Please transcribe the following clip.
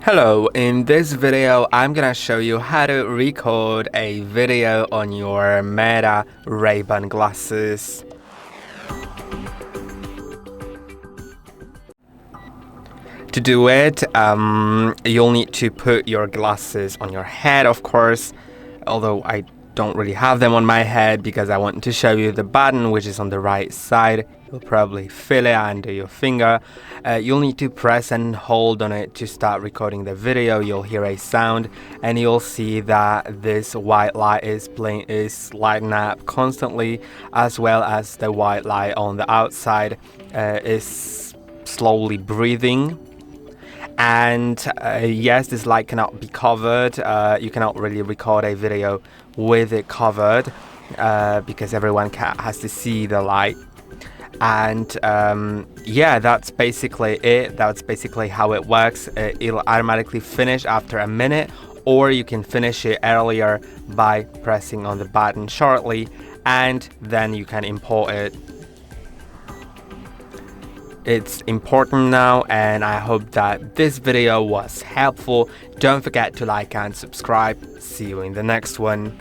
Hello, in this video I'm gonna show you how to record a video on your META Ray-Ban glasses. To do it, you'll need to put your glasses on your head, of course, although I don't really have them on my head because I want to show you the button which is on the right side. You'll probably feel it under your finger. You'll need to press and hold on it to start recording the video. You'll hear a sound and you'll see that this white light is lighting up constantly, as well as the white light on the outside is slowly breathing. And yes, this light cannot be covered. You cannot really record a video with it covered because everyone has to see the light. And yeah, that's basically it. That's basically how it works. It'll automatically finish after a minute, or you can finish it earlier by pressing on the button shortly, and then you can import it. It's important now, and I hope that this video was helpful. Don't forget to like and subscribe. See you in the next one.